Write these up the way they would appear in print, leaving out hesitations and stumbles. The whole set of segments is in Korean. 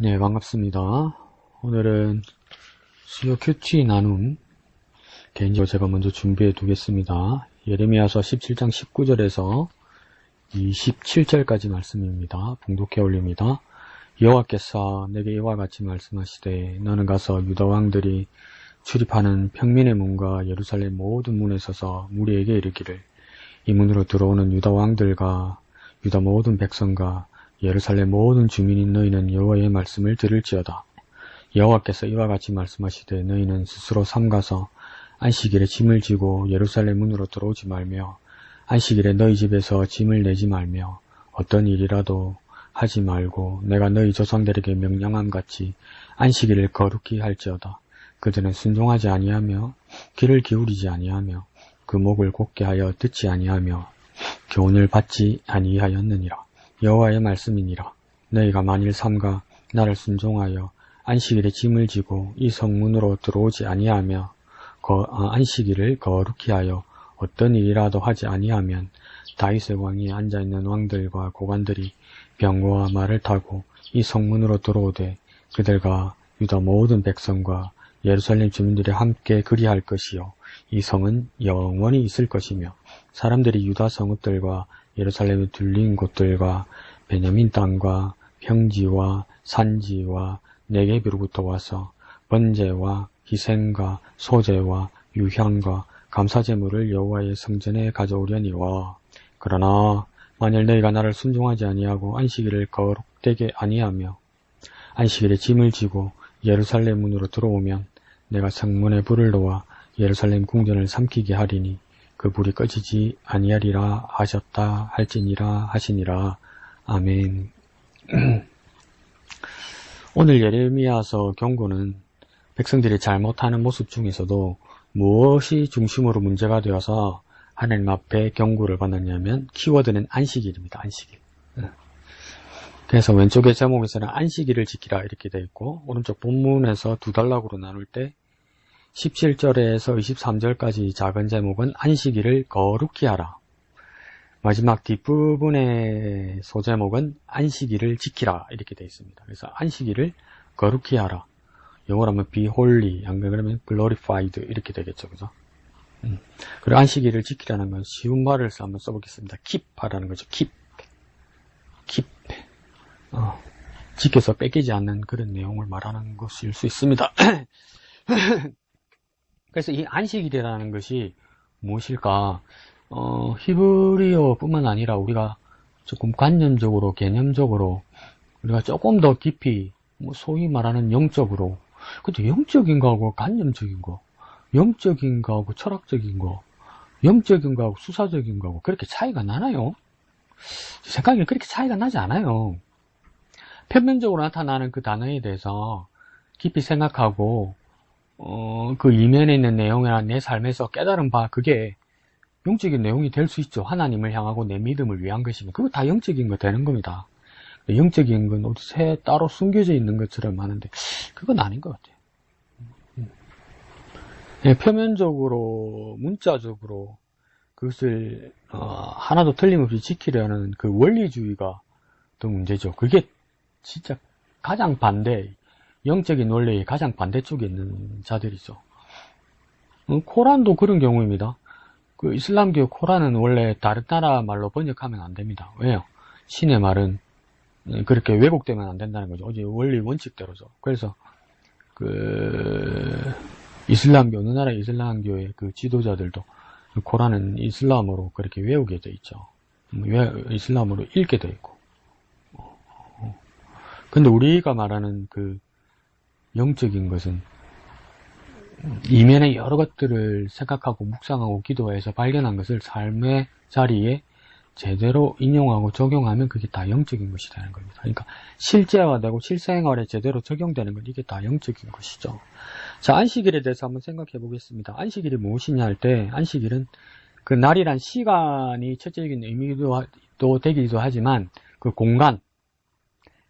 네, 반갑습니다. 오늘은 수요 큐티 나눔 개인적으로 제가 먼저 준비해 두겠습니다. 예레미야서 17장 19절에서 27절까지 말씀입니다. 봉독해 올립니다. 여호와께서 내게 이와 같이 말씀하시되 너는 가서 유다 왕들이 출입하는 평민의 문과 예루살렘 모든 문에 서서 무리에게 이르기를 이 문으로 들어오는 유다 왕들과 유다 모든 백성과 예루살렘 모든 주민인 너희는 여호와의 말씀을 들을지어다. 여호와께서 이와 같이 말씀하시되 너희는 스스로 삼가서 안식일에 짐을 지고 예루살렘 문으로 들어오지 말며 안식일에 너희 집에서 짐을 내지 말며 어떤 일이라도 하지 말고 내가 너희 조상들에게 명령함 같이 안식일을 거룩히 할지어다. 그들은 순종하지 아니하며 귀를 기울이지 아니하며 그 목을 곧게 하여 듣지 아니하며 교훈을 받지 아니하였느니라. 여호와의 말씀이니라. 너희가 만일 삼가 나를 순종하여 안식일에 짐을 지고 이 성문으로 들어오지 아니하며 안식일을 거룩히 하여 어떤 일이라도 하지 아니하면 다윗의 왕위에 앉아있는 왕들과 고관들이 병거와 말을 타고 이 성문으로 들어오되 그들과 유다 모든 백성과 예루살렘 주민들이 함께 그리할 것이요 이 성은 영원히 있을 것이며 사람들이 유다 성읍들과 예루살렘에 둘린 곳들과 베냐민 땅과 평지와 산지와 네겝으로부터 와서 번제와 희생과 소제와 유향과 감사제물을 여호와의 성전에 가져오려니와 그러나 만일 너희가 나를 순종하지 아니하고 안식일을 거룩되게 아니하며 안식일에 짐을 지고 예루살렘 문으로 들어오면 내가 성문에 불을 놓아 예루살렘 궁전을 삼키게 하리니 그 불이 꺼지지 아니하리라 하셨다 할지니라 하시니라. 아멘. 오늘 예레미야서 경고는 백성들이 잘못하는 모습 중에서도 무엇이 중심으로 문제가 되어서 하나님 앞에 경고를 받았냐면 키워드는 안식일입니다. 안식일. 그래서 왼쪽의 제목에서는 안식일을 지키라 이렇게 되어 있고 오른쪽 본문에서 두 단락으로 나눌 때 17절에서 23절까지 작은 제목은 안식일을 거룩히 하라. 마지막 뒷부분의 소제목은 안식일을 지키라 이렇게 되어 있습니다. 그래서 안식일을 거룩히 하라. 영어로 하면 be holy, 안 그러면 glorified 이렇게 되겠죠. 그죠? 그리고 안식일을 지키라는 건 쉬운 말을 한번 써보겠습니다. keep 하라는 거죠. keep. 지켜서 뺏기지 않는 그런 내용을 말하는 것일 수 있습니다. 그래서 이 안식일이라는 것이 무엇일까? 히브리어 뿐만 아니라 우리가 조금 관념적으로, 개념적으로, 우리가 조금 더 깊이, 소위 말하는 영적으로, 근데 영적인 거하고 관념적인 거, 영적인 거하고 철학적인 거, 영적인 거하고 수사적인 거하고 그렇게 차이가 나나요? 생각에 그렇게 차이가 나지 않아요. 표면적으로 나타나는 그 단어에 대해서 깊이 생각하고, 그 이면에 있는 내용이나 내 삶에서 깨달은 바, 그게 영적인 내용이 될 수 있죠. 하나님을 향하고 내 믿음을 위한 것이면. 그거 다 영적인 거 되는 겁니다. 영적인 건 어디서 따로 숨겨져 있는 것처럼 하는데, 그건 아닌 것 같아요. 네, 표면적으로, 문자적으로, 그것을, 하나도 틀림없이 지키려는 그 원리주의가 더 문제죠. 그게 진짜 가장 영적인 원리의 가장 반대쪽에 있는 자들이죠. 코란도 그런 경우입니다. 그 이슬람교 코란은 원래 다른 나라 말로 번역하면 안 됩니다. 왜요? 신의 말은 그렇게 왜곡되면 안 된다는 거죠. 어제 원리 원칙대로죠. 그래서 이슬람교, 어느 나라 이슬람교의 그 지도자들도 코란은 이슬람어로 그렇게 외우게 돼 있죠. 이슬람어로 읽게 돼 있고. 근데 우리가 말하는 그 영적인 것은 이면의 여러 것들을 생각하고 묵상하고 기도해서 발견한 것을 삶의 자리에 제대로 인용하고 적용하면 그게 다 영적인 것이 되는 겁니다. 그러니까 실제화되고 실생활에 제대로 적용되는 건 이게 다 영적인 것이죠. 자, 안식일에 대해서 한번 생각해 보겠습니다. 안식일이 무엇이냐 할 때 안식일은 그 날이란 시간이 첫째적인 의미도 되기도 하지만 그 공간,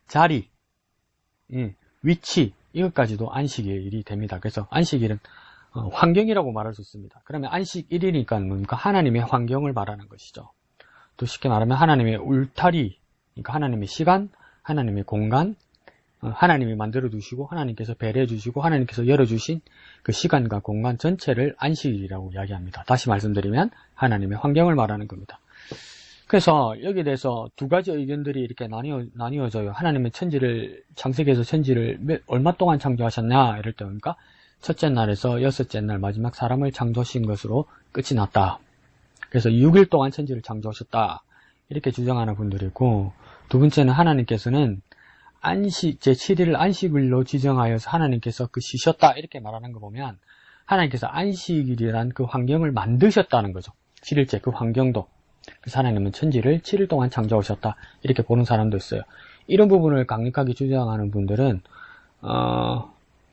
자리, 위치 이것까지도 안식일이 됩니다. 그래서 안식일은 환경이라고 말할 수 있습니다. 그러면 안식일이니까 뭡니까? 하나님의 환경을 말하는 것이죠. 또 쉽게 말하면 하나님의 울타리, 그러니까 하나님의 시간, 하나님의 공간, 하나님이 만들어 두시고 하나님께서 배려해 주시고 하나님께서 열어주신 그 시간과 공간 전체를 안식일이라고 이야기합니다. 다시 말씀드리면 하나님의 환경을 말하는 겁니다. 그래서 여기에 대해서 두 가지 의견들이 이렇게 나뉘어져요. 하나님은 창세기에서 천지를 얼마 동안 창조하셨냐 이럴 때 보니까 첫째 날에서 여섯째 날 마지막 사람을 창조하신 것으로 끝이 났다. 그래서 6일 동안 천지를 창조하셨다. 이렇게 주장하는 분들이 있고, 두 번째는 하나님께서는 제7일을 안식일로 지정하여서 하나님께서 쉬셨다. 이렇게 말하는 거 보면 하나님께서 안식일이란 그 환경을 만드셨다는 거죠. 7일째 그 환경도. 그래서 하나님은 천지를 7일 동안 창조하셨다. 이렇게 보는 사람도 있어요. 이런 부분을 강력하게 주장하는 분들은,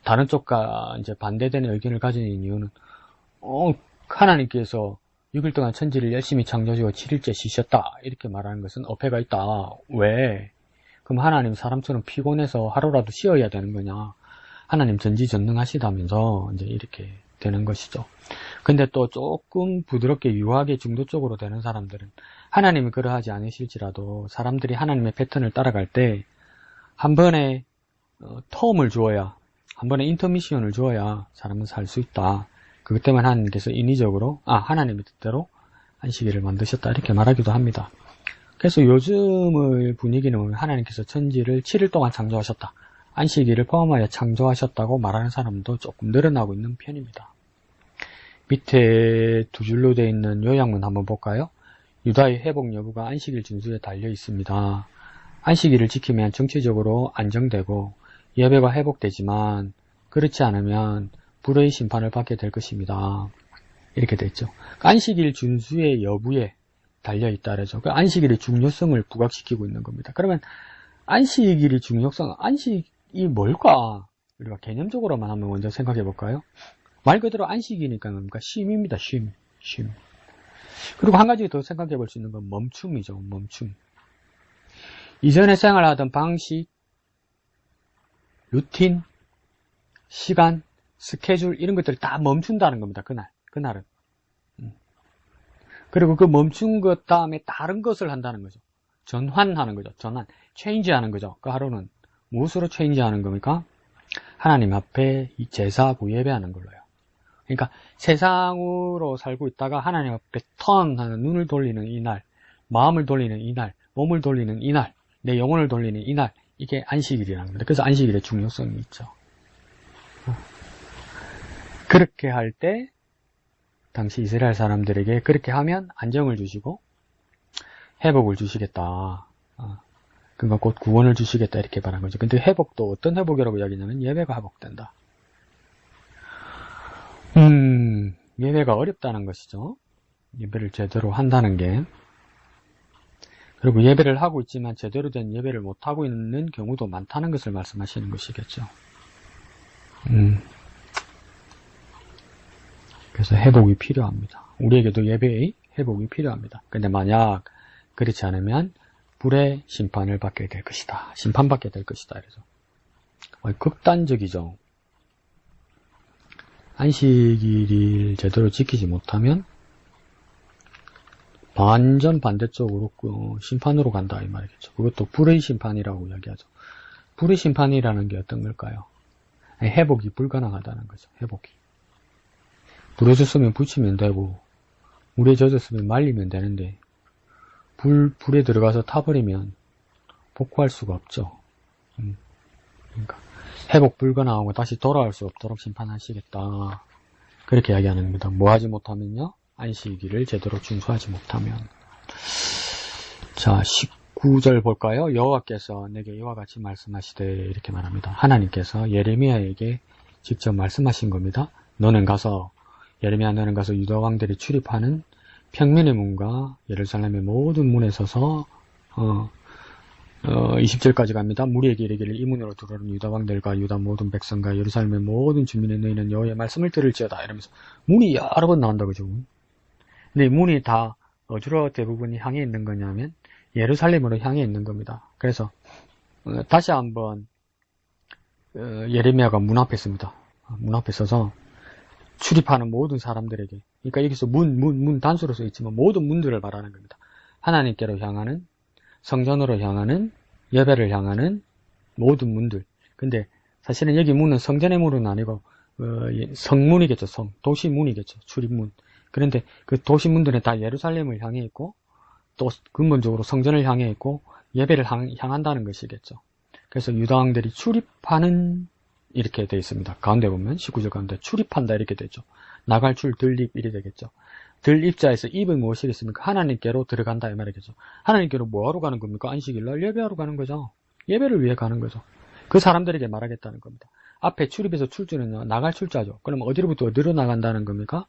다른 쪽과 이제 반대되는 의견을 가지는 이유는, 하나님께서 6일 동안 천지를 열심히 창조하시고 7일째 쉬셨다. 이렇게 말하는 것은 어폐가 있다. 왜? 그럼 하나님 사람처럼 피곤해서 하루라도 쉬어야 되는 거냐? 하나님 전지전능하시다면서 이제 이렇게 되는 것이죠. 근데 또 조금 부드럽게 유하게 중도 쪽으로 되는 사람들은 하나님이 그러하지 않으실지라도 사람들이 하나님의 패턴을 따라갈 때 한 번에 텀을 주어야, 한 번에 인터미션을 주어야 사람은 살 수 있다. 그것 때문에 하나님께서 인위적으로 하나님의 뜻대로 안식일을 만드셨다 이렇게 말하기도 합니다. 그래서 요즘의 분위기는 하나님께서 천지를 7일 동안 창조하셨다. 안식일을 포함하여 창조하셨다고 말하는 사람도 조금 늘어나고 있는 편입니다. 밑에 두 줄로 되어 있는 요약문 한번 볼까요? 유다의 회복 여부가 안식일 준수에 달려 있습니다. 안식일을 지키면 정치적으로 안정되고 예배가 회복되지만 그렇지 않으면 불의 심판을 받게 될 것입니다. 이렇게 돼 있죠. 안식일 준수의 여부에 달려있다 그러죠. 안식일의 중요성을 부각시키고 있는 겁니다. 그러면 안식일의 중요성, 안식이 뭘까? 우리가 개념적으로만 한번 먼저 생각해 볼까요? 말 그대로 안식이니까 뭡니까? 쉼입니다. 쉼. 그리고 한 가지 더 생각해 볼 수 있는 건 멈춤이죠. 멈춤. 이전에 생활하던 방식, 루틴, 시간, 스케줄 이런 것들을 다 멈춘다는 겁니다. 그날은. 그리고 그 멈춘 것 다음에 다른 것을 한다는 거죠. 전환하는 거죠. 체인지하는 거죠. 그 하루는 무엇으로 체인지하는 겁니까? 하나님 앞에 이 제사하고 예배하는 걸로요. 그러니까 세상으로 살고 있다가 하나님 앞에 턴하는 눈을 돌리는 이날, 마음을 돌리는 이날, 몸을 돌리는 이날, 내 영혼을 돌리는 이날, 이게 안식일이라는 겁니다. 그래서 안식일의 중요성이 있죠. 그렇게 할 때 당시 이스라엘 사람들에게 그렇게 하면 안정을 주시고 회복을 주시겠다. 그러니까 곧 구원을 주시겠다 이렇게 말한 거죠. 근데 회복도 어떤 회복이라고 이야기냐면 예배가 회복된다. 예배가 어렵다는 것이죠. 예배를 제대로 한다는 게. 그리고 예배를 하고 있지만 제대로 된 예배를 못하고 있는 경우도 많다는 것을 말씀하시는 것이겠죠. 그래서 회복이 필요합니다. 우리에게도 예배의 회복이 필요합니다. 근데 만약 그렇지 않으면 불의 심판을 받게 될 것이다. 심판받게 될 것이다. 그래서 극단적이죠. 안식일을 제대로 지키지 못하면 완전 반대쪽으로 심판으로 간다 이 말이겠죠. 그것도 불의 심판이라고 이야기하죠. 불의 심판이라는 게 어떤 걸까요? 회복이 불가능하다는 거죠. 회복이. 불에 젖으면 붙이면 되고 물에 젖었으면 말리면 되는데 불에 들어가서 타버리면 복구할 수가 없죠. 그러니까 회복 불가능하고 다시 돌아올 수 없도록 심판하시겠다. 그렇게 이야기하는 겁니다. 뭐 하지 못하면요? 안식일을 제대로 준수하지 못하면. 자, 19절 볼까요? 여호와께서 내게 이와 같이 말씀하시되 이렇게 말합니다. 하나님께서 예레미야에게 직접 말씀하신 겁니다. 너는 가서 유다 왕들이 출입하는 평면의 문과 예루살렘의 모든 문에 서서 20절까지 갑니다. 무리에게 이르기를 이 문으로 들어오는 유다 왕들과 유다 모든 백성과 예루살렘의 모든 주민의 너희는 여호와의 말씀을 들을지어다 이러면서 문이 여러 번 나온다 그죠? 근데 문이 다 어디로 대부분이 향해 있는 거냐면 예루살렘으로 향해 있는 겁니다. 그래서 다시 한번 예레미야가 문 앞에 씁니다. 문 앞에 서서 출입하는 모든 사람들에게, 그러니까 여기서 문 단수로 써 있지만 모든 문들을 말하는 겁니다. 하나님께로 향하는, 성전으로 향하는, 예배를 향하는 모든 문들, 근데 사실은 여기 문은 성전의 문은 아니고 성문이겠죠. 도시문이겠죠. 출입문. 그런데 그 도시문들은 다 예루살렘을 향해 있고 또 근본적으로 성전을 향해 있고 예배를 향한다는 것이겠죠. 그래서 유다 왕들이 출입하는 이렇게 되어 있습니다. 가운데 보면 19절 가운데 출입한다 이렇게 되죠. 나갈 출 들입 이렇게 되겠죠. 들입자에서 입은 무엇이겠습니까? 하나님께로 들어간다 이 말이겠죠. 하나님께로 뭐하러 가는 겁니까? 안식일날 예배하러 가는 거죠. 예배를 위해 가는 거죠. 그 사람들에게 말하겠다는 겁니다. 앞에 출입에서 출주는요, 나갈 출자죠. 그럼 어디로부터 어디로 나간다는 겁니까?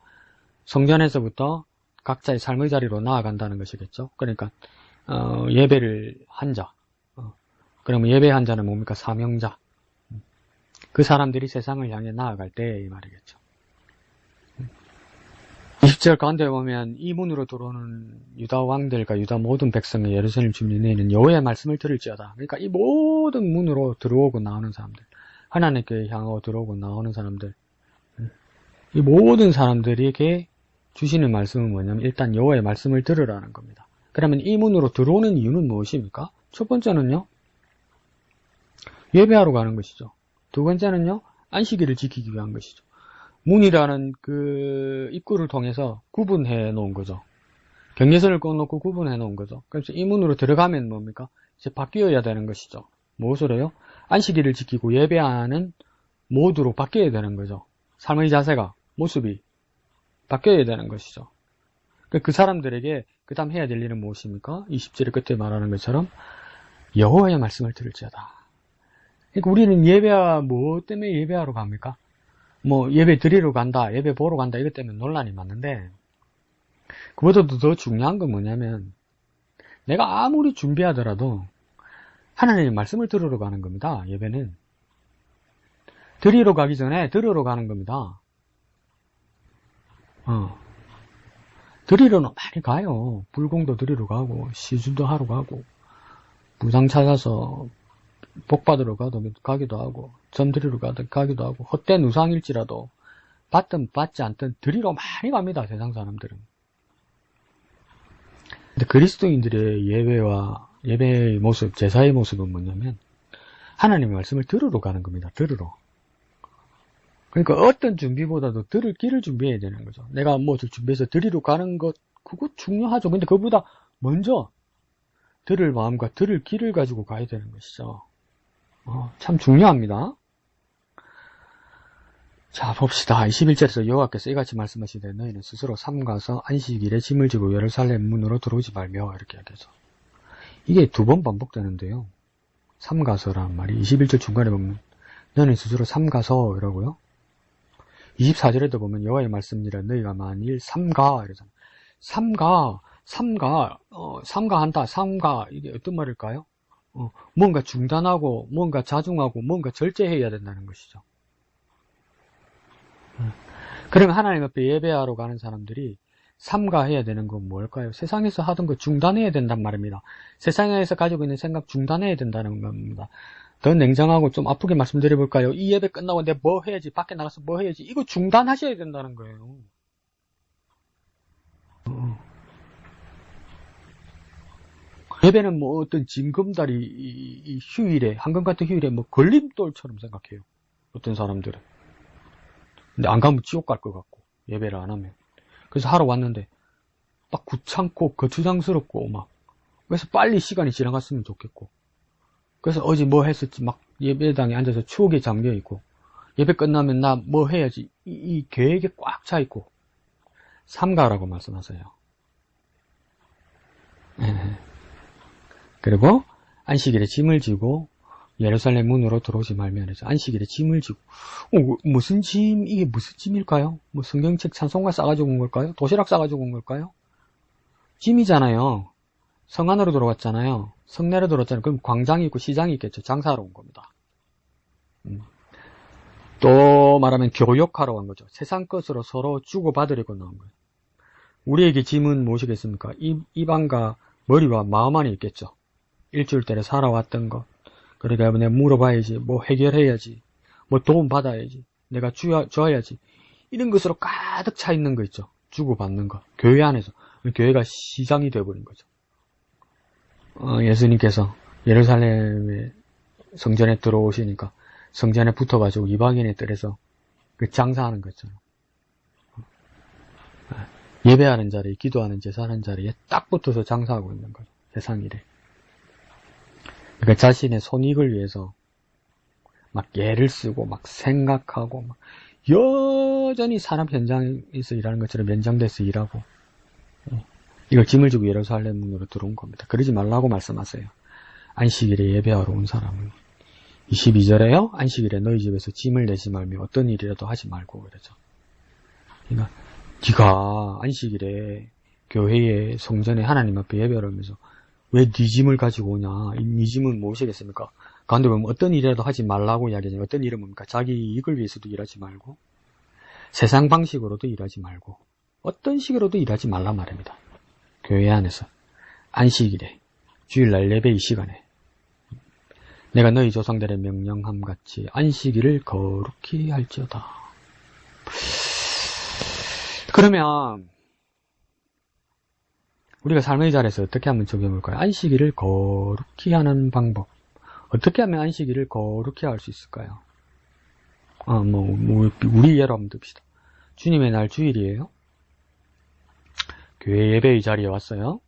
성전에서부터 각자의 삶의 자리로 나아간다는 것이겠죠. 그러니까 예배를 한 자. 그러면 예배한 자는 뭡니까? 사명자. 그 사람들이 세상을 향해 나아갈 때 이 말이겠죠. 20절 가운데 보면 이 문으로 들어오는 유다 왕들과 유다 모든 백성의 예루살렘 주민에는 여호와의 말씀을 들을지어다. 그러니까 이 모든 문으로 들어오고 나오는 사람들, 하나님께 향하고 들어오고 나오는 사람들, 이 모든 사람들에게 주시는 말씀은 뭐냐면 일단 여호와의 말씀을 들으라는 겁니다. 그러면 이 문으로 들어오는 이유는 무엇입니까? 첫 번째는요, 예배하러 가는 것이죠. 두 번째는요, 안식일을 지키기 위한 것이죠. 문이라는 그 입구를 통해서 구분해 놓은 거죠. 경계선을 꺼놓고 구분해 놓은 거죠. 그래서 이 문으로 들어가면 뭡니까? 이제 바뀌어야 되는 것이죠. 무엇으로요? 안식일을 지키고 예배하는 모드로 바뀌어야 되는 거죠. 삶의 자세가, 모습이 바뀌어야 되는 것이죠. 그 사람들에게 그 다음 해야 될 일은 무엇입니까? 20절의 끝에 말하는 것처럼 여호와의 말씀을 들을지어다. 그러니까 우리는 뭐 때문에 예배하러 갑니까? 뭐 예배 드리러 간다, 예배 보러 간다 이것 때문에 논란이 많은데 그보다도 더 중요한 건 뭐냐면 내가 아무리 준비하더라도 하나님의 말씀을 들으러 가는 겁니다. 예배는 드리러 가기 전에 들으러 가는 겁니다. 드리러는 많이 가요. 불공도 드리러 가고 시주도 하러 가고 무당 찾아서 복 받으러 가기도 하고 점 드리러 가기도 하고 헛된 우상일지라도 받든 받지 않든 드리러 많이 갑니다. 세상 사람들은. 근데 그리스도인들의 예배의 모습, 제사의 모습은 뭐냐면 하나님의 말씀을 들으러 가는 겁니다. 들으러. 그러니까 어떤 준비보다도 들을 길을 준비해야 되는 거죠. 내가 뭐를 준비해서 드리러 가는 것 그거 중요하죠. 근데 그보다 먼저 들을 마음과 들을 길을 가지고 가야 되는 것이죠. 참 중요합니다. 자, 봅시다. 21절에서 여호와께서 이같이 말씀하시되 너희는 스스로 삼가서 안식일에 짐을 지고 예루살렘 문으로 들어오지 말며 이렇게 하겠죠. 이게 두 번 반복되는데요. 삼가서라는 말이 21절 중간에 보면 너는 스스로 삼가서 이라고요. 24절에도 보면 여호와의 말씀이라 너희가 만일 삼가 이러잖아요. 삼가한다. 삼가 이게 어떤 말일까요? 뭔가 중단하고 뭔가 자중하고 뭔가 절제해야 된다는 것이죠. 그러면 하나님 앞에 예배하러 가는 사람들이 삼가해야 되는 건 뭘까요? 세상에서 하던 거 중단해야 된단 말입니다. 세상에서 가지고 있는 생각 중단해야 된다는 겁니다. 더 냉정하고 좀 아프게 말씀드려볼까요? 이 예배 끝나고 내가 뭐 해야지, 밖에 나가서 뭐 해야지, 이거 중단하셔야 된다는 거예요. 예배는 뭐 어떤 징검다리 이 휴일에, 한금 같은 휴일에 뭐 걸림돌처럼 생각해요. 어떤 사람들은. 근데 안 가면 지옥 갈 것 같고, 예배를 안 하면. 그래서 하러 왔는데, 막 구창고, 거추장스럽고, 막. 그래서 빨리 시간이 지나갔으면 좋겠고. 그래서 어제 뭐 했었지, 막 예배당에 앉아서 추억에 잠겨있고, 예배 끝나면 나 뭐 해야지, 이 계획에 꽉 차있고, 삼가라고 말씀하세요. 그리고 안식일에 짐을 지고 예루살렘 문으로 들어오지 말며 안식일에 짐을 지고 무슨 짐 이게 무슨 짐일까요? 뭐 성경책 찬송가 싸가지고 온 걸까요? 도시락 싸가지고 온 걸까요? 짐이잖아요. 성 안으로 들어갔잖아요. 성내로 들어왔잖아요. 그럼 광장이 있고 시장이 있겠죠. 장사하러 온 겁니다. 또 말하면 교역하러 간 거죠. 세상 것으로 서로 주고받으려고 나온 거예요. 우리에게 짐은 무엇이겠습니까? 이방과 머리와 마음 안에 있겠죠. 일주일 때에 살아왔던 것. 그러니까 내가 물어봐야지, 뭐 해결해야지, 뭐 도움 받아야지, 내가 줘야지. 이런 것으로 가득 차 있는 거 있죠. 주고받는 거. 교회 안에서. 교회가 시장이 되어버린 거죠. 예수님께서 예루살렘의 성전에 들어오시니까 성전에 붙어가지고 이방인의 뜰에서 그 장사하는 거죠. 예배하는 자리에, 기도하는 제사하는 자리에 딱 붙어서 장사하고 있는 거죠. 세상 일에. 그러니까 자신의 손익을 위해서 막 애를 쓰고 막 생각하고 막 여전히 산업 현장에서 일하는 것처럼 연장돼서 일하고, 이걸 짐을 지고 예루살렘으로 들어온 겁니다. 그러지 말라고 말씀하세요. 안식일에 예배하러 온 사람은 22절에요. 안식일에 너희 집에서 짐을 내지 말며 어떤 일이라도 하지 말고 그러죠. 그러니까 네가 안식일에 교회에 성전에 하나님 앞에 예배를 하면서 왜 네 짐을 가지고 오냐? 네 짐은 무엇이겠습니까? 가운데 보면 어떤 일이라도 하지 말라고 이야기하잖아요. 어떤 일은 뭡니까? 자기 이익을 위해서도 일하지 말고 세상 방식으로도 일하지 말고 어떤 식으로도 일하지 말란 말입니다. 교회 안에서 안식일에 주일날 예배 이 시간에 내가 너희 조상들의 명령함 같이 안식일을 거룩히 할지어다. 그러면 우리가 삶의 자리에서 어떻게 하면 적용할까요? 안식일을 거룩히 하는 방법. 어떻게 하면 안식일을 거룩히 할 수 있을까요? 우리 예로 한번 듭시다. 주님의 날 주일이에요. 교회 예배의 자리에 왔어요.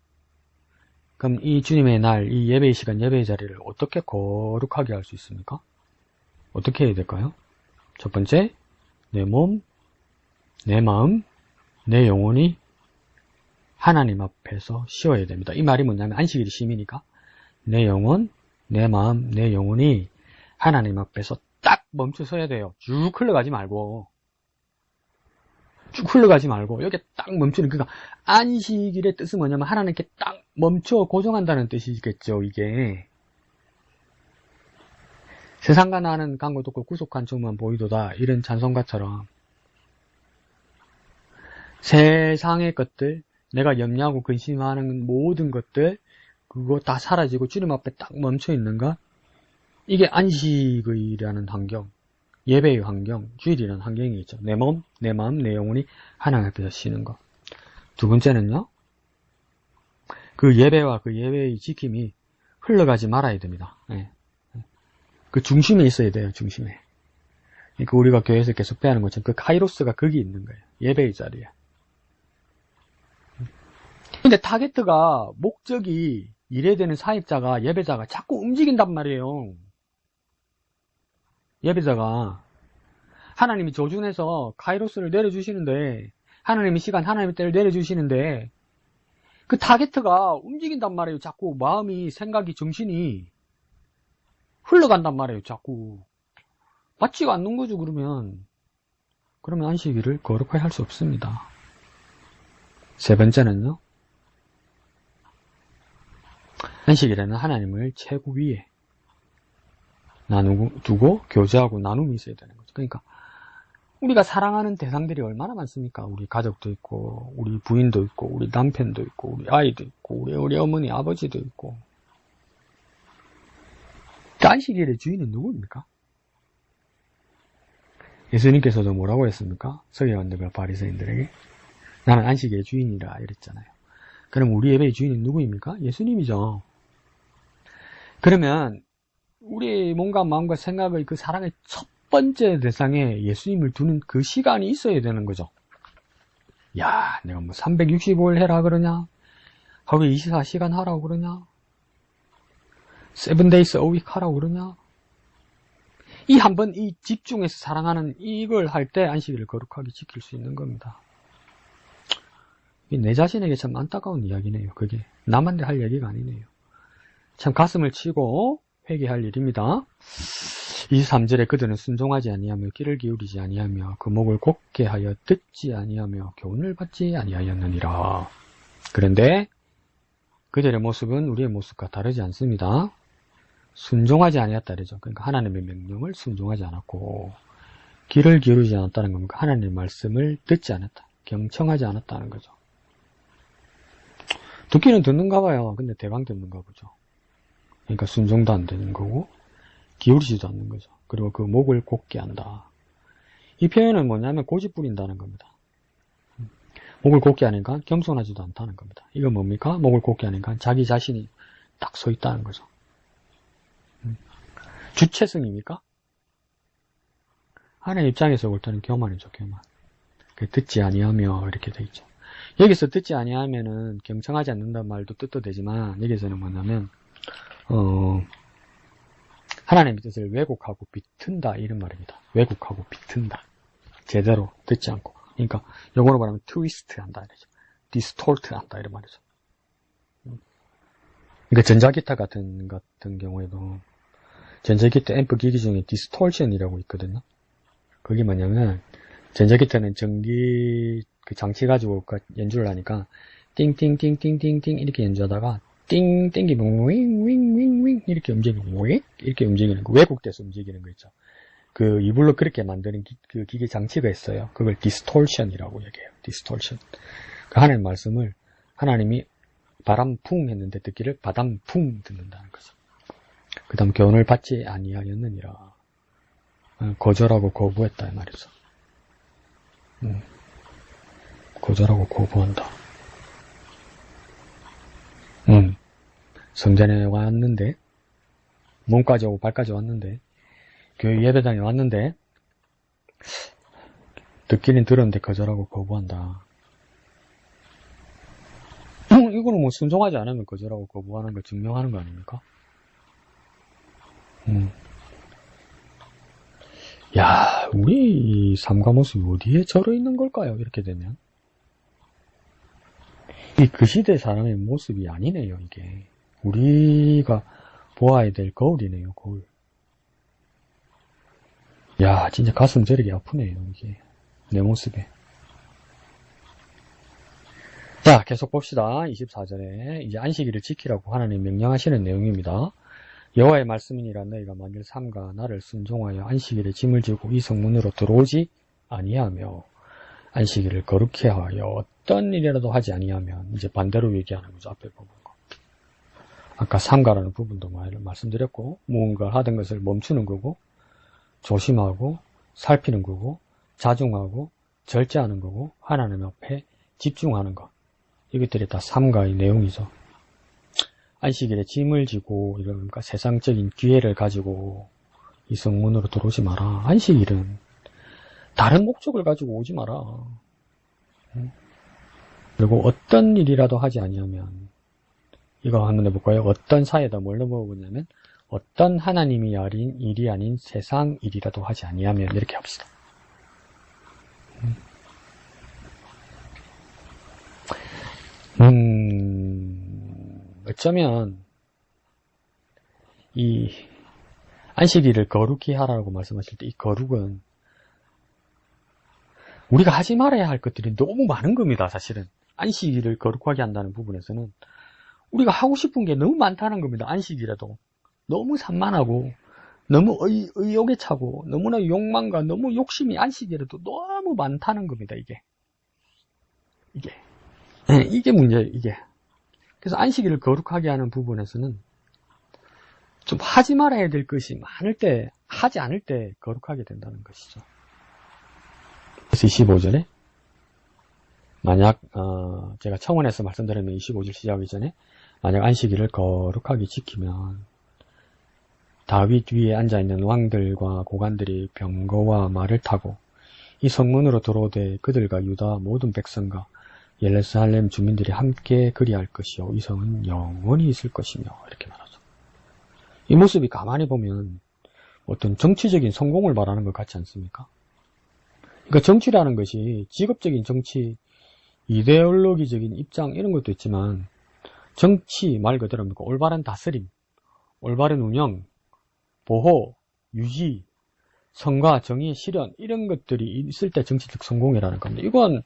그럼 이 주님의 날, 이 예배의 시간, 예배의 자리를 어떻게 거룩하게 할 수 있습니까? 어떻게 해야 될까요? 첫 번째, 내 몸, 내 마음, 내 영혼이 하나님 앞에서 쉬어야 됩니다. 이 말이 뭐냐면 안식일이 쉼이니까 내 영혼, 내 마음, 내 영혼이 하나님 앞에서 딱 멈춰 서야 돼요. 쭉 흘러가지 말고 여기 딱 멈추는, 그러니까 안식일의 뜻은 뭐냐면 하나님께 딱 멈춰 고정한다는 뜻이겠죠. 이게 세상과 나는 간고도 없고 구속한 종만 보이도다, 이런 찬송가처럼 세상의 것들, 내가 염려하고 근심하는 모든 것들, 그거 다 사라지고 주님 앞에 딱 멈춰 있는 것, 이게 안식이라는 환경, 예배의 환경, 주일이라는 환경이겠죠. 내 몸, 내 마음, 내 영혼이 하나님 앞에서 쉬는 것. 두 번째는요, 그 예배와 그 예배의 지킴이 흘러가지 말아야 됩니다. 그 중심에 있어야 돼요. 중심에. 그러니까 우리가 교회에서 계속 배우는 것처럼 그 카이로스가 거기 있는 거예요. 예배의 자리에. 근데 타겟가, 목적이 이래야 되는 사역자가, 예배자가 자꾸 움직인단 말이에요. 예배자가 하나님이 조준해서 카이로스를 내려주시는데, 하나님의 시간, 하나님의 때를 내려주시는데 그 타겟가 움직인단 말이에요. 자꾸 마음이, 생각이, 정신이 흘러간단 말이에요. 자꾸 맞지가 않는 거죠. 그러면 안식일을 거룩하게 할 수 없습니다. 세 번째는요, 안식일에는 하나님을 최고 위에 두고 교제하고 나눔이 있어야 되는 거죠. 그러니까 우리가 사랑하는 대상들이 얼마나 많습니까? 우리 가족도 있고, 우리 부인도 있고, 우리 남편도 있고, 우리 아이도 있고, 우리 어머니, 아버지도 있고. 그 안식일의 주인은 누구입니까? 예수님께서도 뭐라고 했습니까? 서기관들과 바리새인들에게 나는 안식일의 주인이라 이랬잖아요. 그럼 우리 예배의 주인은 누구입니까? 예수님이죠. 그러면 우리의 몸과 마음과 생각의 그 사랑의 첫 번째 대상에 예수님을 두는 그 시간이 있어야 되는 거죠. 야, 내가 뭐 365일 해라 그러냐? 하루에 24시간 하라고 그러냐? 7 days a week 하라고 그러냐? 이 한번 이 집중해서 사랑하는 이걸 할 때 안식일을 거룩하게 지킬 수 있는 겁니다. 내 자신에게 참 안타까운 이야기네요. 그게 남한테 할 얘기가 아니네요. 참 가슴을 치고 회개할 일입니다. 23절에 그들은 순종하지 아니하며 귀를 기울이지 아니하며 그 목을 곧게 하여 듣지 아니하며 교훈을 받지 아니하였느니라. 그런데 그들의 모습은 우리의 모습과 다르지 않습니다. 순종하지 아니했다 그러죠. 그러니까 하나님의 명령을 순종하지 않았고, 귀를 기울이지 않았다는 겁니까? 하나님의 말씀을 듣지 않았다, 경청하지 않았다는 거죠. 듣기는 듣는가 봐요. 근데 대강 듣는가 보죠. 그러니까 순종도 안 되는 거고 기울이지도 않는 거죠. 그리고 그 목을 곧게 한다. 이 표현은 뭐냐면 고집 부린다는 겁니다. 목을 곧게 하니까 겸손하지도 않다는 겁니다. 이건 뭡니까? 목을 곧게 하니까 자기 자신이 딱 서 있다는 거죠. 주체성입니까? 하나님 입장에서 볼 때는 교만이죠, 교만. 듣지 아니하며 이렇게 돼 있죠. 여기서 듣지 아니하면은 경청하지 않는다는 말도 뜻도 되지만 여기서는 뭐냐면 하나님의 뜻을 왜곡하고 비튼다 이런 말입니다. 왜곡하고 비튼다. 제대로 듣지 않고. 그러니까 영어로 말하면 트위스트 한다 이러죠. 디스톨트 한다 이런 말이죠. 그러니까 전자기타 같은 경우에도 전자기타 앰프 기기 중에 디스톨션이라고 있거든요. 그게 뭐냐면 전자기타는 전기 그 장치 가지고 연주를 하니까 띵띵띵띵띵띵 이렇게 연주하다가 띵 땡기면 윙윙윙윙 이렇게 움직이는 윙 이렇게 움직이는 거 왜곡돼서 움직이는 거 있죠. 그 이불로 그렇게 만드는 그 기계 장치가 있어요. 그걸 디스톨션이라고 얘기해요. 디스톨션. 그 하나님 말씀을 하나님이 바람풍 했는데 듣기를 바담풍 듣는다는 거죠. 그 다음 교훈을 받지 아니하였느니라. 거절하고 거부했다 이 말이죠. 거절하고 거부한다. 성전에 왔는데 몸까지 오고 발까지 왔는데 교회 예배당에 왔는데 듣기는 들었는데 거절하고 거부한다. 이거는 뭐 순종하지 않으면 거절하고 거부하는 걸 증명하는 거 아닙니까? 야, 우리 삶과 모습이 어디에 절어 있는 걸까요? 이렇게 되면. 그 시대 사람의 모습이 아니네요, 이게. 우리가 보아야 될 거울이네요, 거울. 야, 진짜 가슴 저리게 아프네요, 이게. 내 모습에. 자, 계속 봅시다. 24절에 이제 안식일을 지키라고 하나님 명령하시는 내용입니다. 여호와의 말씀이니라 너희가 만일 삼가 나를 순종하여 안식일에 짐을 지고 이 성문으로 들어오지 아니하며 안식일을 거룩히 하여 어떤 일이라도 하지 아니하면 이제 반대로 얘기하는 거죠. 앞에 부분 거. 아까 삼가라는 부분도 말씀드렸고 무언가 하던 것을 멈추는 거고 조심하고 살피는 거고 자중하고 절제하는 거고 하나님 앞에 집중하는 것. 이것들이 다 삼가의 내용이죠. 안식일에 짐을 지고 이러니까 세상적인 기회를 가지고 이 성문으로 들어오지 마라. 안식일은 다른 목적을 가지고 오지 마라. 그리고 어떤 일이라도 하지 아니하면 이거 한번 해볼까요? 어떤 사이에다 뭘 넣어보냐면 어떤 하나님이 아닌 일이 아닌 세상 일이라도 하지 아니하면 이렇게 합시다. 어쩌면 이 안식일을 거룩히 하라고 말씀하실 때 이 거룩은 우리가 하지 말아야 할 것들이 너무 많은 겁니다. 사실은 안식일을 거룩하게 한다는 부분에서는 우리가 하고 싶은 게 너무 많다는 겁니다. 안식일에도 너무 산만하고 너무 의욕에 차고 너무나 욕망과 너무 욕심이 안식일에도 너무 많다는 겁니다. 이게 문제예요. 이게. 그래서 안식일을 거룩하게 하는 부분에서는 좀 하지 말아야 될 것이 많을 때, 하지 않을 때 거룩하게 된다는 것이죠. 그래서 25절에 만약 제가 청원에서 말씀드리면 25절 시작하기 전에 만약 안식일을 거룩하게 지키면 다윗 위에 앉아있는 왕들과 고관들이 병거와 말을 타고 이 성문으로 들어오되 그들과 유다 모든 백성과 예루살렘 주민들이 함께 그리할 것이요 이 성은 영원히 있을 것이며 이렇게 말하죠. 이 모습이 가만히 보면 어떤 정치적인 성공을 말하는 것 같지 않습니까? 그러니까 정치라는 것이 직업적인 정치, 이데올로기적인 입장 이런 것도 있지만 정치 말 그대로 올바른 다스림, 올바른 운영, 보호, 유지, 성과, 정의, 실현 이런 것들이 있을 때 정치적 성공이라는 겁니다. 이건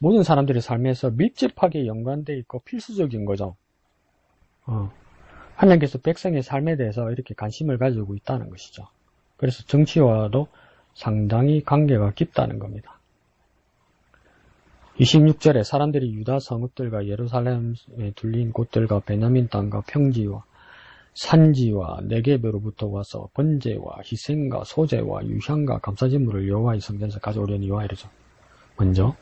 모든 사람들의 삶에서 밀접하게 연관되어 있고 필수적인 거죠. 하나님께서 백성의 삶에 대해서 이렇게 관심을 가지고 있다는 것이죠. 그래서 정치와도 상당히 관계가 깊다는 겁니다. 26절에 사람들이 유다 성읍들과 예루살렘에 둘린 곳들과 베냐민 땅과 평지와 산지와 네겝으로부터 와서 번제와 희생과 소제와 유향과 감사제물을 여호와의 성전에서 가져오려니와 이러죠. 먼저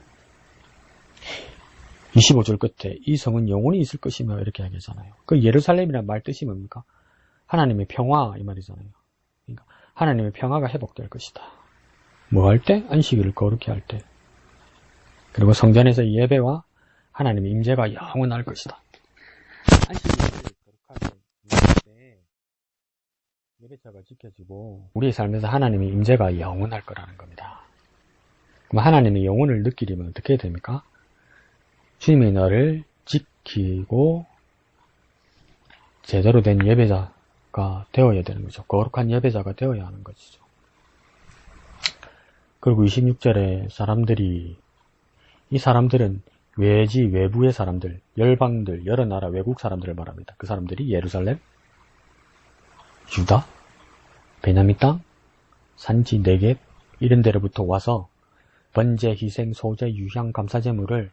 25절 끝에 이 성은 영원히 있을 것이며 이렇게 얘기하잖아요. 그 예루살렘이라는 말 뜻이 뭡니까? 하나님의 평화 이 말이잖아요. 그러니까 하나님의 평화가 회복될 것이다. 뭐 할 때? 안식일을 거룩히 할 때. 그리고 성전에서 예배와 하나님의 임재가 영원할 것이다. 안식일을 거룩할 때 예배자가 지켜지고 우리의 삶에서 하나님의 임재가 영원할 거라는 겁니다. 그럼 하나님의 영혼을 느끼려면 어떻게 해야 됩니까? 주님이 너를 지키고 제대로 된 예배자가 되어야 되는 거죠. 거룩한 예배자가 되어야 하는 것이죠. 그리고 26절에 이 사람들은 외부의 사람들, 열방들, 여러 나라 외국 사람들을 말합니다. 그 사람들이 예루살렘, 유다, 베냐민 땅, 산지 네겝 이런 데로부터 와서 번제, 희생, 소제, 유향, 감사제물을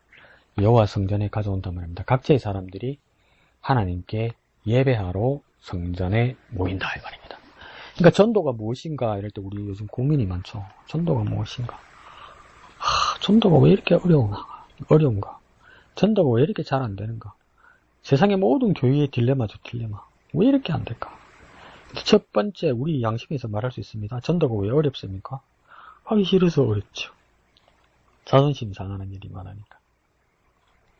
여호와 성전에 가져온단 말입니다. 각지의 사람들이 하나님께 예배하러 성전에 모인다 이 말입니다. 그러니까 전도가 무엇인가 이럴 때 우리 요즘 고민이 많죠. 전도가 무엇인가? 전도가 왜 이렇게 어려운가? 전도가 왜 이렇게 잘 안 되는가? 세상의 모든 교회의 딜레마죠, 딜레마. 왜 이렇게 안 될까? 첫 번째, 우리 양심에서 말할 수 있습니다. 전도가 왜 어렵습니까? 하기 싫어서 어렵죠. 자존심 상하는 일이 많으니까.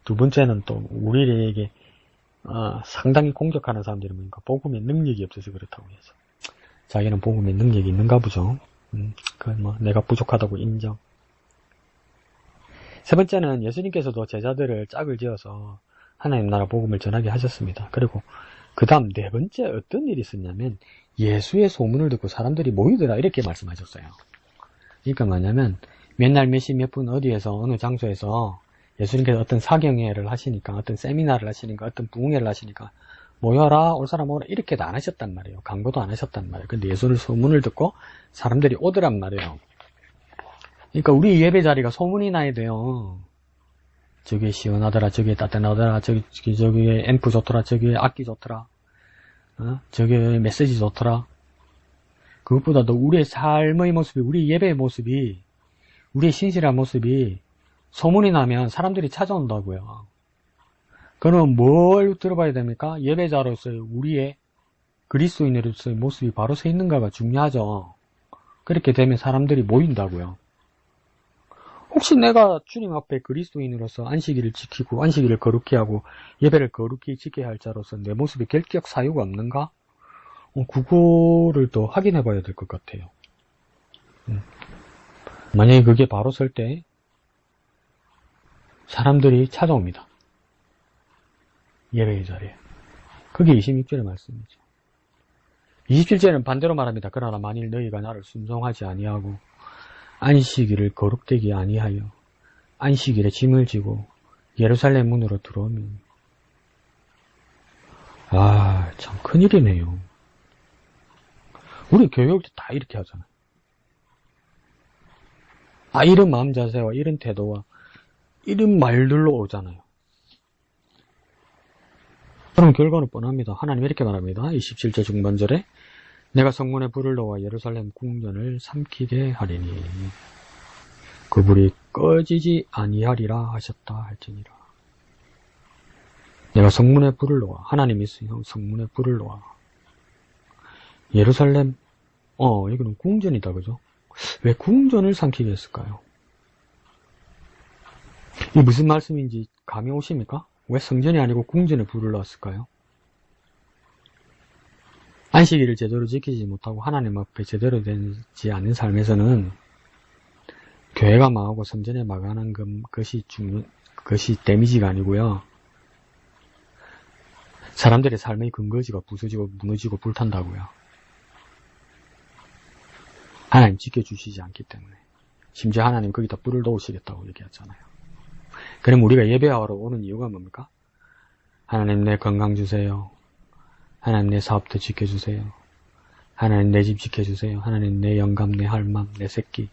두 번째는 또 우리에게 상당히 공격하는 사람들이 뭐니까 복음의 능력이 없어서 그렇다고 해서 자기는 복음의 능력이 있는가 보죠. 내가 부족하다고 인정. 세 번째는 예수님께서도 제자들을 짝을 지어서 하나님 나라 복음을 전하게 하셨습니다. 그리고 그 다음 네 번째 어떤 일이 있었냐면 예수의 소문을 듣고 사람들이 모이더라 이렇게 말씀하셨어요. 그러니까 뭐냐면 몇 날 몇 시 몇 분 어디에서 어느 장소에서 예수님께서 어떤 사경회를 하시니까 어떤 세미나를 하시니까 어떤 부흥회를 하시니까 모여라 올 사람 오라 이렇게도 안 하셨단 말이에요. 광고도 안 하셨단 말이에요. 근데 예수의 소문을 듣고 사람들이 오더란 말이에요. 그러니까 우리 예배 자리가 소문이 나야 돼요. 저기에 시원하더라, 저기에 따뜻하더라, 저기에 앰프 좋더라, 저기에 악기 좋더라, 저기에 메시지 좋더라. 그것보다도 우리의 삶의 모습이, 우리 예배의 모습이, 우리의 신실한 모습이 소문이 나면 사람들이 찾아온다고요. 그러면 뭘 들어봐야 됩니까? 예배자로서의 우리의 그리스도인으로서의 모습이 바로 서 있는가가 중요하죠. 그렇게 되면 사람들이 모인다고요. 혹시 내가 주님 앞에 그리스도인으로서 안식일을 지키고 안식일을 거룩히 하고 예배를 거룩히 지켜야 할 자로서 내 모습에 결격 사유가 없는가? 그거를 더 확인해 봐야 될 것 같아요. 만약에 그게 바로 설 때 사람들이 찾아옵니다. 예배의 자리에. 그게 26절의 말씀이죠. 27절은 반대로 말합니다. 그러나 만일 너희가 나를 순종하지 아니하고 안식일을 거룩되게 아니하여 안식일에 짐을 지고 예루살렘 문으로 들어오면 참 큰일이네요. 우리 교회 올 때 다 이렇게 하잖아요. 이런 마음 자세와 이런 태도와 이런 말들로 오잖아요. 그럼 결과는 뻔합니다. 하나님 이렇게 말합니다. 27절 중반절에 내가 성문에 불을 놓아 예루살렘 궁전을 삼키게 하리니 그 불이 꺼지지 아니하리라 하셨다 할지니라. 내가 성문에 불을 놓아, 하나님이 성문에 불을 놓아. 예루살렘, 여기는 궁전이다, 그죠? 왜 궁전을 삼키게 했을까요? 이게 무슨 말씀인지 감이 오십니까? 왜 성전이 아니고 궁전에 불을 놓았을까요? 안식일을 제대로 지키지 못하고 하나님 앞에 제대로 되지 않은 삶에서는 교회가 망하고 성전에 망하는 것이 데미지가 아니고요. 사람들의 삶의 근거지가 부서지고 무너지고 불탄다고요. 하나님 지켜주시지 않기 때문에. 심지어 하나님 거기다 불을 놓으시겠다고 얘기하잖아요. 그럼 우리가 예배하러 오는 이유가 뭡니까? 하나님 내 건강 주세요. 하나님 내 사업도 지켜주세요. 하나님 내 집 지켜주세요. 하나님 내 영감, 내 할멈, 내 새끼,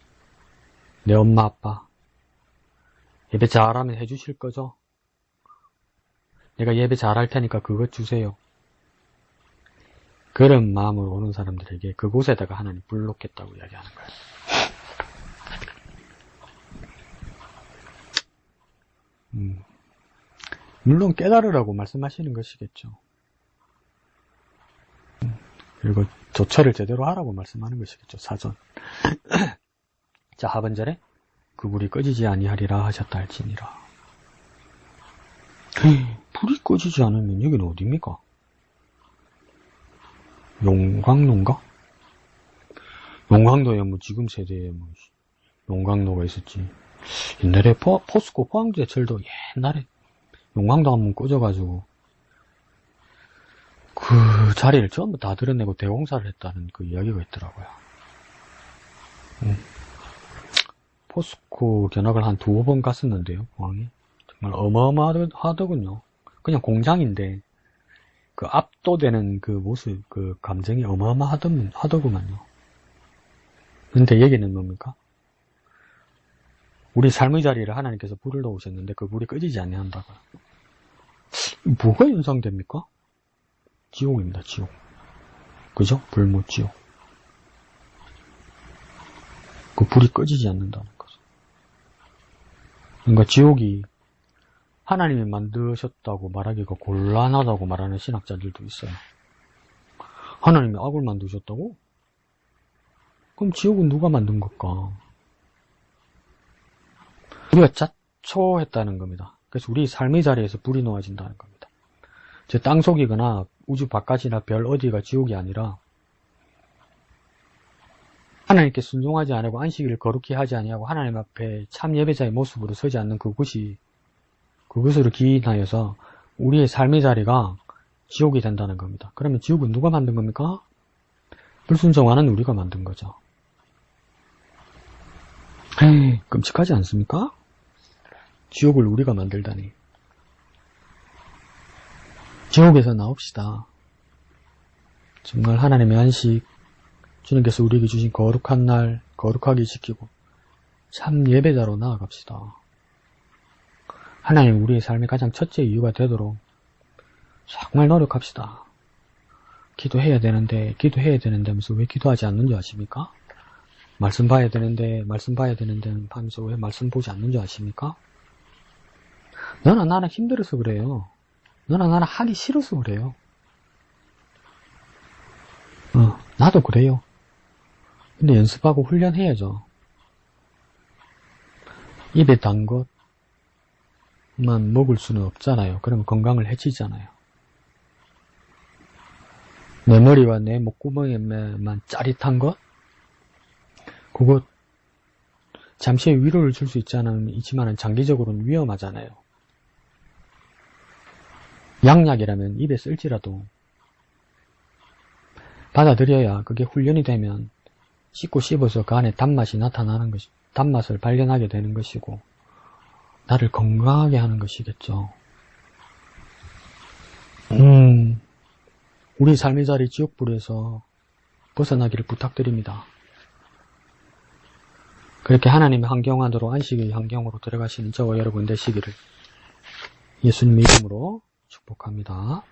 내 엄마 아빠. 예배 잘하면 해주실 거죠? 내가 예배 잘할 테니까 그것 주세요. 그런 마음으로 오는 사람들에게 그곳에다가 하나님 불 놓겠다고 이야기하는 거예요. 물론 깨달으라고 말씀하시는 것이겠죠. 그리고 조처를 제대로 하라고 말씀하는 것이겠죠. 사전. 자, 하번절에 그 불이 꺼지지 아니하리라 하셨다 할지니라. 불이 꺼지지 않으면 여기는 어디입니까? 용광로인가? 용광로에 뭐 지금 세대에 뭐 용광로가 있었지. 옛날에 포스코 포항제철도 옛날에 용광로 한번 꽂아가지고 그 자리를 전부 다 드러내고 대공사를 했다는 그 이야기가 있더라고요. 포스코 견학을 한 두어 번 갔었는데요, 포항이. 정말 어마어마하더군요. 그냥 공장인데 그 압도되는 그 모습, 그 감정이 어마어마하더구만요. 근데 얘기는 뭡니까? 우리 삶의 자리를 하나님께서 불을 놓으셨는데 그 불이 꺼지지 아니한다고요. 뭐가 연상됩니까? 지옥입니다, 지옥. 그죠? 불못 지옥. 그 불이 꺼지지 않는다는 거죠. 그러니까 지옥이 하나님이 만드셨다고 말하기가 곤란하다고 말하는 신학자들도 있어요. 하나님이 악을 만드셨다고? 그럼 지옥은 누가 만든 걸까? 우리가 자초했다는 겁니다. 그래서 우리 삶의 자리에서 불이 놓아진다는 겁니다. 제 땅속이거나 우주 바깥이나 별 어디가 지옥이 아니라 하나님께 순종하지 않고 안식일을 거룩히 하지 아니하고 하나님 앞에 참 예배자의 모습으로 서지 않는 그것으로 기인하여서 우리의 삶의 자리가 지옥이 된다는 겁니다. 그러면 지옥은 누가 만든 겁니까? 불순종하는 우리가 만든 거죠. 에이, 끔찍하지 않습니까? 지옥을 우리가 만들다니. 지옥에서 나옵시다. 정말 하나님의 안식, 주님께서 우리에게 주신 거룩한 날, 거룩하게 지키고 참 예배자로 나아갑시다. 하나님 우리의 삶의 가장 첫째 이유가 되도록 정말 노력합시다. 기도해야 되는데 하면서 왜 기도하지 않는 줄 아십니까? 말씀 봐야 되는데 하면서 왜 말씀 보지 않는 줄 아십니까? 너나 나나 힘들어서 그래요. 너나 나나 하기 싫어서 그래요. 나도 그래요. 근데 연습하고 훈련해야죠. 입에 단 것만 먹을 수는 없잖아요. 그러면 건강을 해치잖아요. 내 머리와 내 목구멍에만 짜릿한 것? 그거 잠시의 위로를 줄 수 있지만 장기적으로는 위험하잖아요. 양약이라면 입에 쓸지라도 받아들여야 그게 훈련이 되면 씹고 씹어서 그 안에 단맛이 나타나는 것이, 단맛을 발견하게 되는 것이고 나를 건강하게 하는 것이겠죠. 우리 삶의 자리 지옥불에서 벗어나기를 부탁드립니다. 그렇게 하나님의 환경 안으로 안식의 환경으로 들어가시는 저와 여러분 되시기를 예수님의 이름으로 축복합니다.